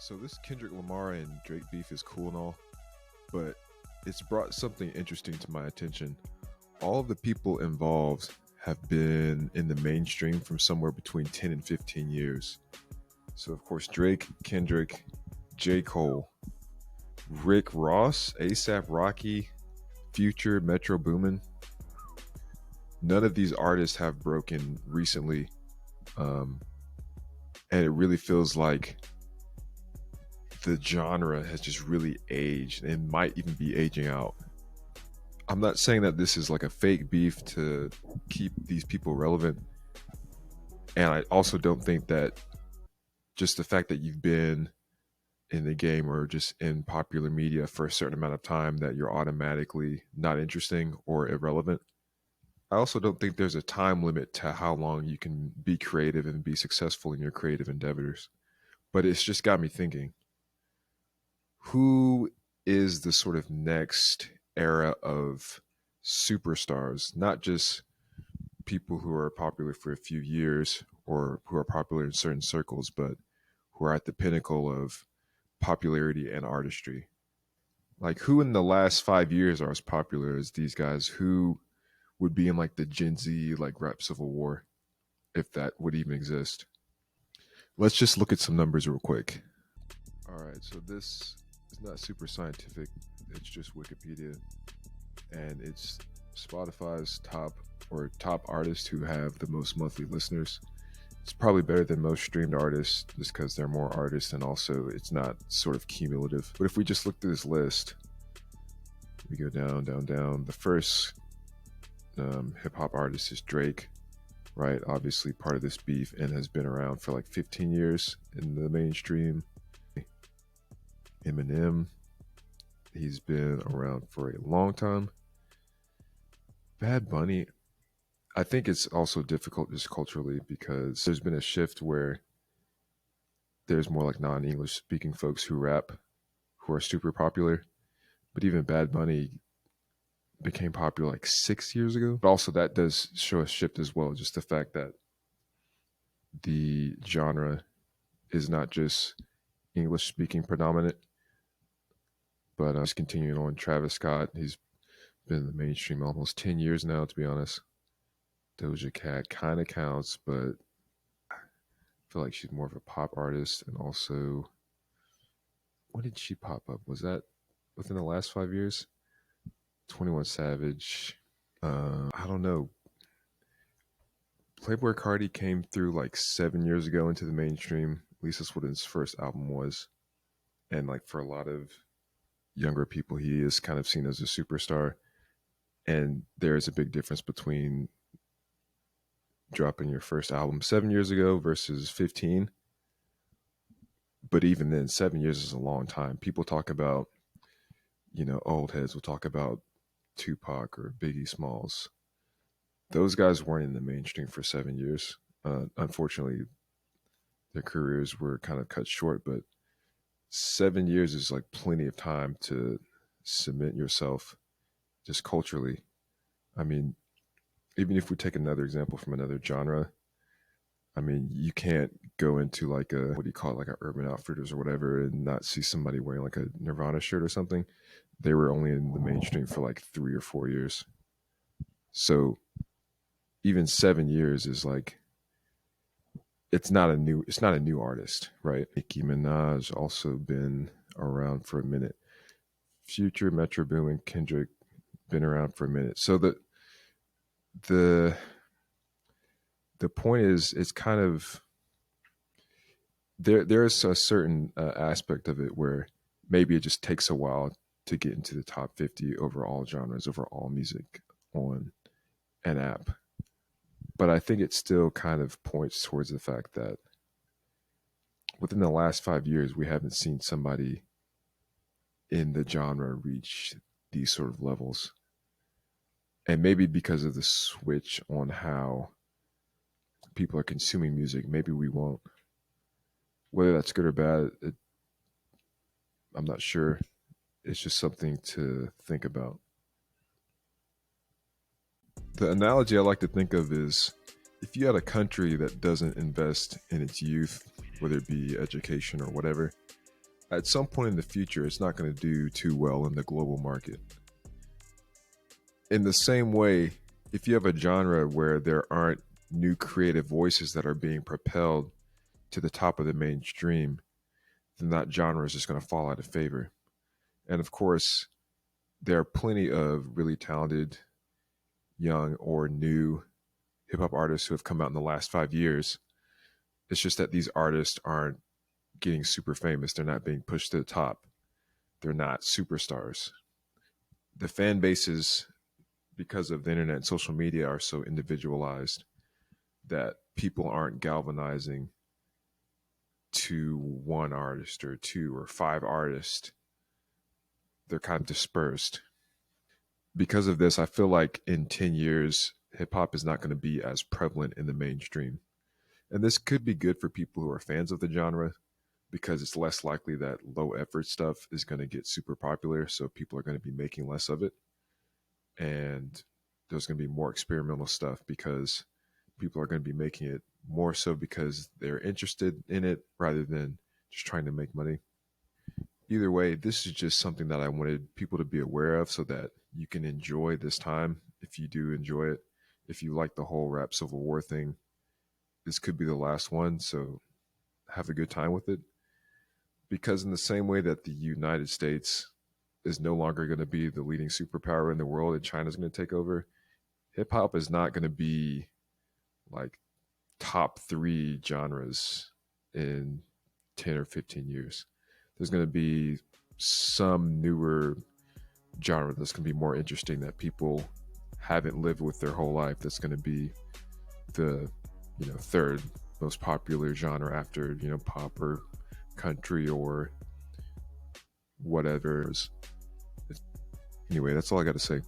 So this Kendrick Lamar and Drake beef is cool and all, but it's brought something interesting to my attention. All of the people involved have been in the mainstream from somewhere between 10 and 15 years. So of course Drake, Kendrick, J. Cole, Rick Ross, ASAP Rocky, Future, Metro Boomin. None of these artists have broken recently. And it really feels like the genre has just really aged and might even be aging out. I'm not saying that this is like a fake beef to keep these people relevant. And I also don't think that just the fact that you've been in the game or just in popular media for a certain amount of time that you're automatically not interesting or irrelevant. I also don't think there's a time limit to how long you can be creative and be successful in your creative endeavors. But it's just got me thinking, who is the sort of next era of superstars, not just people who are popular for a few years or who are popular in certain circles, but who are at the pinnacle of popularity and artistry. Like, who in the last 5 years are as popular as these guys? Who would be in like the Gen Z like rap civil war, if that would even exist? Let's just look at some numbers real quick. All right, so this is not super scientific. It's just Wikipedia, and it's Spotify's top artists who have the most monthly listeners. It's probably better than most streamed artists just because there are more artists, and also it's not sort of cumulative. But if we just look through this list, we go down, down, down. The first hip hop artist is Drake, right? Obviously part of this beef and has been around for like 15 years in the mainstream. Eminem, he's been around for a long time. Bad Bunny, I think it's also difficult just culturally because there's been a shift where there's more like non-English speaking folks who rap who are super popular. But even Bad Bunny became popular like 6 years ago. But also that does show a shift as well. Just the fact that the genre is not just English speaking predominant, but just continuing on. Travis Scott, he's been in the mainstream almost 10 years now, to be honest. Doja Cat kind of counts, but I feel like she's more of a pop artist. And also, when did she pop up? Was that within the last 5 years? 21 Savage. I don't know. Playboy Cardi came through like 7 years ago into the mainstream. At least that's what his first album was. And like for a lot of younger people, he is kind of seen as a superstar. And there's a big difference between dropping your first album 7 years ago versus 15. But even then, 7 years is a long time. People talk about, old heads will talk about Tupac or Biggie Smalls. Those guys weren't in the mainstream for 7 years. Unfortunately, their careers were kind of cut short, but 7 years is like plenty of time to cement yourself just culturally. I mean, even if we take another example from another genre, I mean, you can't go into like a, what do you call it, like a Urban Outfitters or whatever and not see somebody wearing like a Nirvana shirt or something. They were only in the mainstream for like 3 or 4 years. So even 7 years is like, it's not a new artist, right? Nicki Minaj also been around for a minute. Future, Metro Boomin, Kendrick been around for a minute. So the the point is, it's kind of there's a certain aspect of it where maybe it just takes a while to get into the top 50 over all genres, over all music on an app. But I think it still kind of points towards the fact that within the last 5 years, we haven't seen somebody in the genre reach these sort of levels. And maybe because of the switch on how people are consuming music, maybe we won't. Whether that's good or bad, I'm not sure. It's just something to think about. The analogy I like to think of is, if you had a country that doesn't invest in its youth, whether it be education or whatever, at some point in the future, it's not going to do too well in the global market. In the same way, if you have a genre where there aren't new creative voices that are being propelled to the top of the mainstream, then that genre is just going to fall out of favor. And of course, there are plenty of really talented young or new hip hop artists who have come out in the last 5 years. It's just that these artists aren't getting super famous. They're not being pushed to the top. They're not superstars. The fan bases, because of the internet and social media, are so individualized that people aren't galvanizing to one artist or two or five artists. They're kind of dispersed. Because of this, I feel like in 10 years, hip hop is not going to be as prevalent in the mainstream. And this could be good for people who are fans of the genre because it's less likely that low effort stuff is going to get super popular. So people are going to be making less of it. And there's going to be more experimental stuff because people are going to be making it more so because they're interested in it rather than just trying to make money. Either way, this is just something that I wanted people to be aware of so that you can enjoy this time if you do enjoy it. If you like the whole rap Civil War thing, this could be the last one. So have a good time with it. Because, in the same way that the United States is no longer going to be the leading superpower in the world and China's going to take over, hip hop is not going to be like top three genres in 10 or 15 years. There's going to be some newer genre that's going to be more interesting that people haven't lived with their whole life. That's going to be the third most popular genre after pop or country or whatever. Anyway, that's all I got to say.